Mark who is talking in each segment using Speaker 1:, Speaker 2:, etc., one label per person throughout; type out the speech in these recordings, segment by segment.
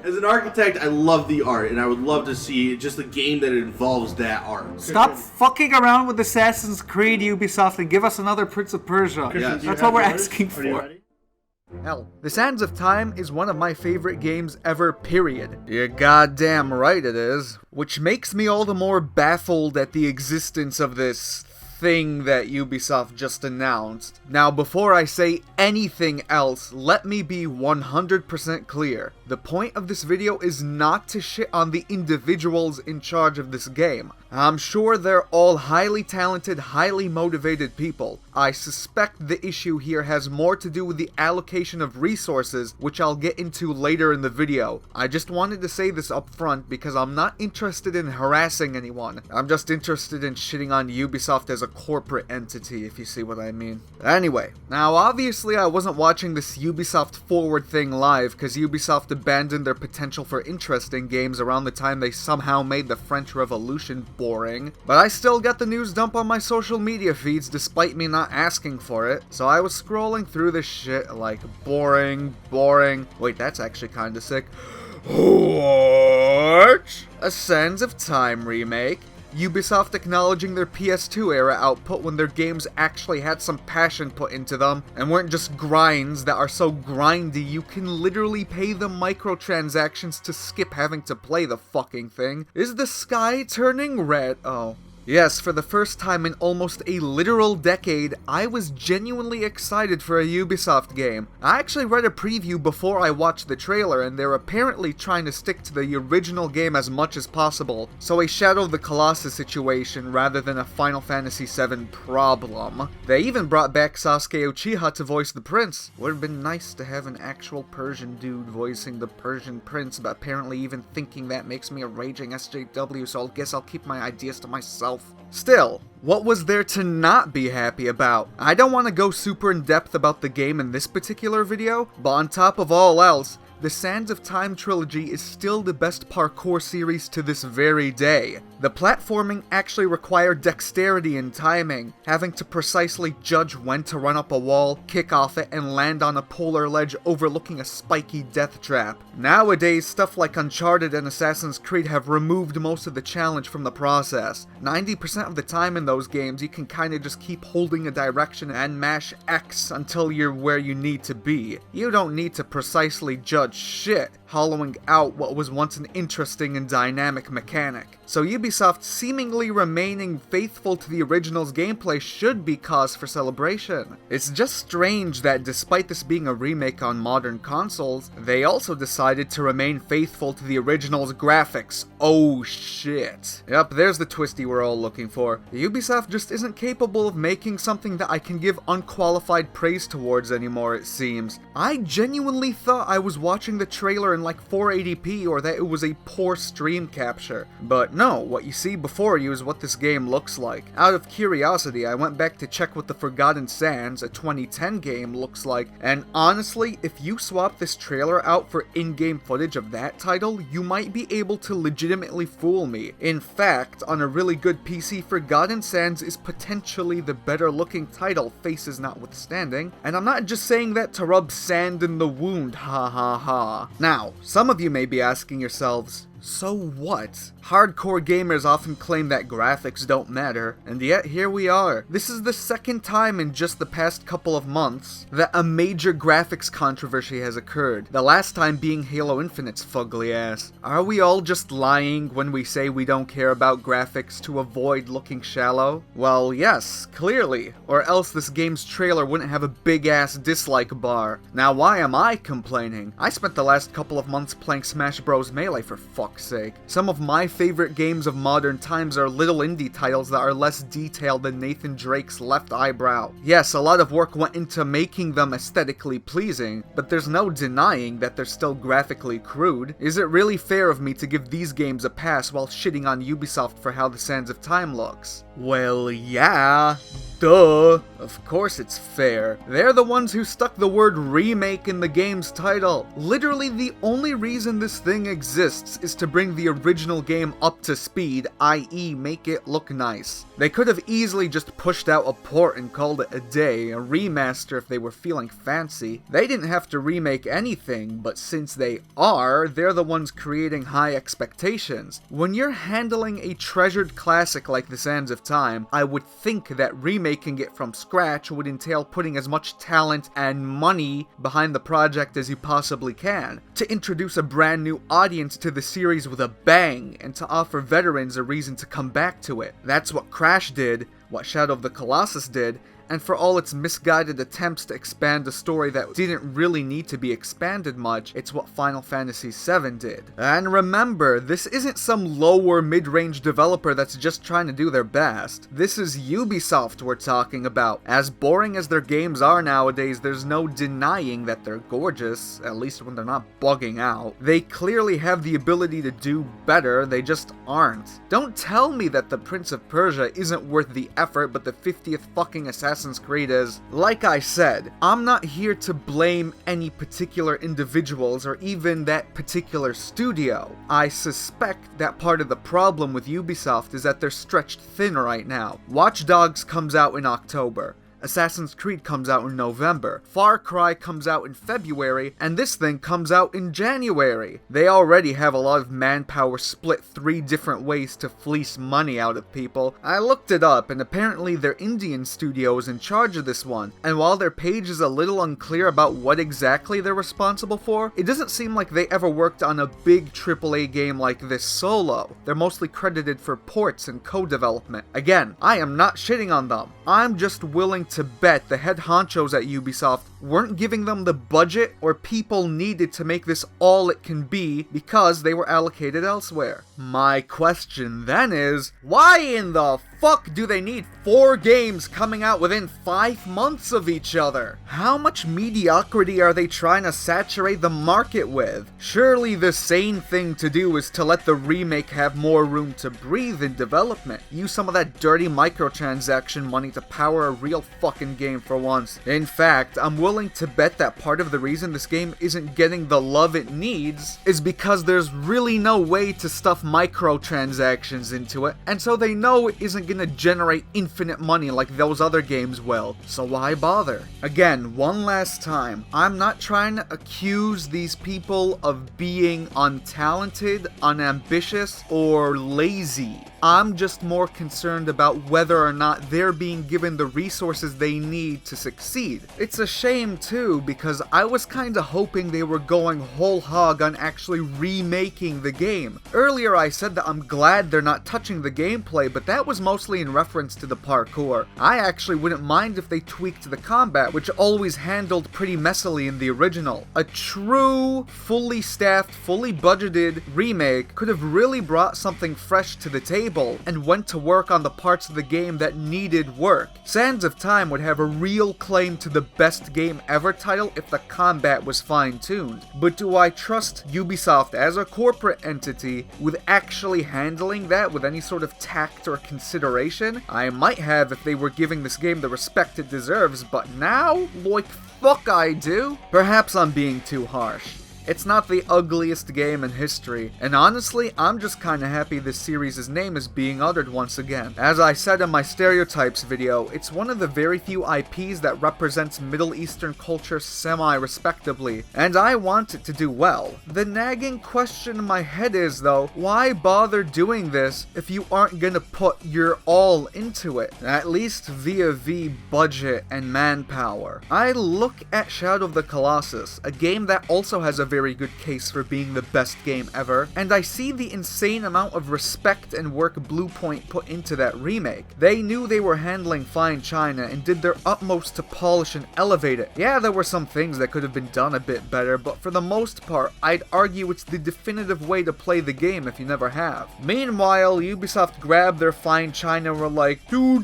Speaker 1: As an architect, I love the art, and I would love to see just a game that involves that art.
Speaker 2: Stop fucking around with Assassin's Creed, Ubisoft, and give us another Prince of Persia.
Speaker 1: Yes.
Speaker 2: That's what we're asking for.
Speaker 3: Hell, The Sands of Time is one of my favorite games ever, period. You're goddamn right it is. Which makes me all the more baffled at the existence of this thing that Ubisoft just announced. Now, before I say anything else, let me be 100% clear. The point of this video is not to shit on the individuals in charge of this game. I'm sure they're all highly talented, highly motivated people. I suspect the issue here has more to do with the allocation of resources, which I'll get into later in the video. I just wanted to say this up front because I'm not interested in harassing anyone. I'm just interested in shitting on Ubisoft as a corporate entity, if you see what I mean. Anyway, now obviously I wasn't watching this Ubisoft Forward thing live because Ubisoft abandoned their potential for interesting games around the time they somehow made the French Revolution boring, but I still got the news dump on my social media feeds despite me not asking for it, so I was scrolling through this shit like boring. Wait, that's actually kinda sick. What? A Sands of Time remake? Ubisoft acknowledging their PS2 era output when their games actually had some passion put into them and weren't just grinds that are so grindy you can literally pay them microtransactions to skip having to play the fucking thing. Is the sky turning red? Oh. Yes, for the first time in almost a literal decade, I was genuinely excited for a Ubisoft game. I actually read a preview before I watched the trailer, and they're apparently trying to stick to the original game as much as possible, so a Shadow of the Colossus situation rather than a Final Fantasy VII problem. They even brought back Sasuke Uchiha to voice the prince. Would have been nice to have an actual Persian dude voicing the Persian prince, but apparently even thinking that makes me a raging SJW, so I guess I'll keep my ideas to myself. Still, what was there to not be happy about? I don't want to go super in depth about the game in this particular video, but on top of all else, the Sands of Time trilogy is still the best parkour series to this very day. The platforming actually required dexterity and timing, having to precisely judge when to run up a wall, kick off it, and land on a polar ledge overlooking a spiky death trap. Nowadays, stuff like Uncharted and Assassin's Creed have removed most of the challenge from the process. 90% of the time in those games, you can kinda just keep holding a direction and mash X until you're where you need to be. You don't need to precisely judge shit, hollowing out what was once an interesting and dynamic mechanic. So Ubisoft seemingly remaining faithful to the original's gameplay should be cause for celebration. It's just strange that despite this being a remake on modern consoles, they also decided to remain faithful to the original's graphics. Oh shit. Yep, there's the twisty we're all looking for. Ubisoft just isn't capable of making something that I can give unqualified praise towards anymore, it seems. I genuinely thought I was watching the trailer in like 480p or that it was a poor stream capture. But no, what you see before you is what this game looks like. Out of curiosity, I went back to check what the Forgotten Sands, a 2010 game, looks like, and honestly, if you swap this trailer out for in-game footage of that title, you might be able to legitimately fool me. In fact, on a really good PC, Forgotten Sands is potentially the better looking title, faces notwithstanding, and I'm not just saying that to rub sand in the wound, ha ha ha. Now, some of you may be asking yourselves, so what? Hardcore gamers often claim that graphics don't matter, and yet here we are. This is the second time in just the past couple of months that a major graphics controversy has occurred, the last time being Halo Infinite's fugly ass. Are we all just lying when we say we don't care about graphics to avoid looking shallow? Well, yes, clearly, or else this game's trailer wouldn't have a big ass dislike bar. Now why am I complaining? I spent the last couple of months playing Smash Bros. Melee for fuck's sake. Some of my favorite games of modern times are little indie titles that are less detailed than Nathan Drake's left eyebrow. Yes, a lot of work went into making them aesthetically pleasing, but there's no denying that they're still graphically crude. Is it really fair of me to give these games a pass while shitting on Ubisoft for how the Sands of Time looks? Well, yeah. Duh. Of course it's fair. They're the ones who stuck the word remake in the game's title. Literally the only reason this thing exists is to bring the original game up to speed, i.e. make it look nice. They could have easily just pushed out a port and called it a day, a remaster if they were feeling fancy. They didn't have to remake anything, but since they are, they're the ones creating high expectations. When you're handling a treasured classic like The Sands of Time, I would think that remaking it from scratch would entail putting as much talent and money behind the project as you possibly can, to introduce a brand new audience to the series with a bang, and to offer veterans a reason to come back to it. That's what Crash did, what Shadow of the Colossus did, and for all its misguided attempts to expand a story that didn't really need to be expanded much, it's what Final Fantasy VII did. And remember, this isn't some low or mid-range developer that's just trying to do their best. This is Ubisoft we're talking about. As boring as their games are nowadays, there's no denying that they're gorgeous, at least when they're not bugging out. They clearly have the ability to do better, they just aren't. Don't tell me that the Prince of Persia isn't worth the effort, but the 50th fucking Assassin's Creed is. Like I said, I'm not here to blame any particular individuals or even that particular studio. I suspect that part of the problem with Ubisoft is that they're stretched thin right now. Watch Dogs comes out in October. Assassin's Creed comes out in November, Far Cry comes out in February, and this thing comes out in January. They already have a lot of manpower split 3 different ways to fleece money out of people. I looked it up, and apparently their Indian studio is in charge of this one, and while their page is a little unclear about what exactly they're responsible for, it doesn't seem like they ever worked on a big AAA game like this solo. They're mostly credited for ports and co-development. Again, I am not shitting on them. I'm just willing to bet the head honchos at Ubisoft weren't giving them the budget or people needed to make this all it can be because they were allocated elsewhere. My question then is, why in the fuck do they need 4 games coming out within 5 months of each other? How much mediocrity are they trying to saturate the market with? Surely the sane thing to do is to let the remake have more room to breathe in development. Use some of that dirty microtransaction money to power a real fucking game for once. In fact, I'm willing to bet that part of the reason this game isn't getting the love it needs is because there's really no way to stuff microtransactions into it, and so they know it isn't gonna generate infinite money like those other games will, so why bother? Again, one last time, I'm not trying to accuse these people of being untalented, unambitious, or lazy. I'm just more concerned about whether or not they're being given the resources they need to succeed. It's a shame too, because I was kinda hoping they were going whole hog on actually remaking the game. Earlier I said that I'm glad they're not touching the gameplay, but that was mostly in reference to the parkour. I actually wouldn't mind if they tweaked the combat, which always handled pretty messily in the original. A true, fully staffed, fully budgeted remake could have really brought something fresh to the table and went to work on the parts of the game that needed work. Sands of Time would have a real claim to the best game ever title if the combat was fine-tuned. But do I trust Ubisoft as a corporate entity with actually handling that with any sort of tact or consideration? I might have if they were giving this game the respect it deserves, but now? Like, fuck I do? Perhaps I'm being too harsh. It's not the ugliest game in history, and honestly, I'm just kinda happy this series' name is being uttered once again. As I said in my Stereotypes video, it's one of the very few IPs that represents Middle Eastern culture semi-respectably, and I want it to do well. The nagging question in my head is, though, why bother doing this if you aren't gonna put your all into it? At least via budget and manpower. I look at Shadow of the Colossus, a game that also has a very good case for being the best game ever, and I see the insane amount of respect and work Bluepoint put into that remake. They knew they were handling fine china and did their utmost to polish and elevate it. Yeah, there were some things that could have been done a bit better, but for the most part, I'd argue it's the definitive way to play the game if you never have. Meanwhile, Ubisoft grabbed their fine china and were like, oh,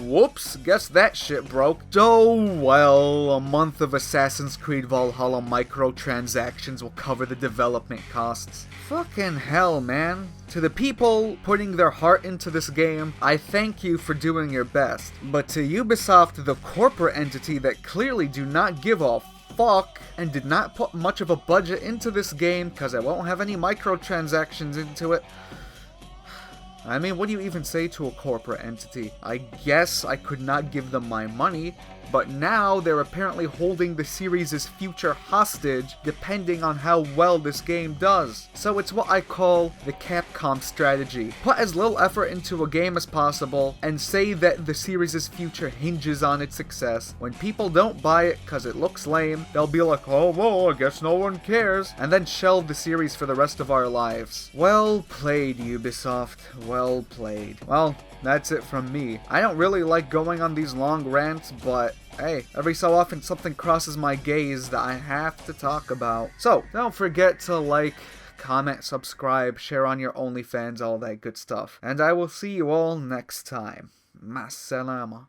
Speaker 3: whoops, guess that shit broke. Oh well, a month of Assassin's Creed Valhalla microtransactions will cover the development costs. Fucking hell, man. To the people putting their heart into this game, I thank you for doing your best. But to Ubisoft, the corporate entity that clearly do not give a fuck and did not put much of a budget into this game because it won't have any microtransactions into it. I mean, what do you even say to a corporate entity? I guess I could not give them my money, but now they're apparently holding the series' future hostage depending on how well this game does. So it's what I call the Capcom strategy. Put as little effort into a game as possible and say that the series' future hinges on its success. When people don't buy it because it looks lame, they'll be like, oh well, I guess no one cares, and then shelve the series for the rest of our lives. Well played, Ubisoft. Well played. Well, that's it from me. I don't really like going on these long rants, but hey, every so often something crosses my gaze that I have to talk about. So, don't forget to like, comment, subscribe, share on your OnlyFans, all that good stuff. And I will see you all next time. Masalama.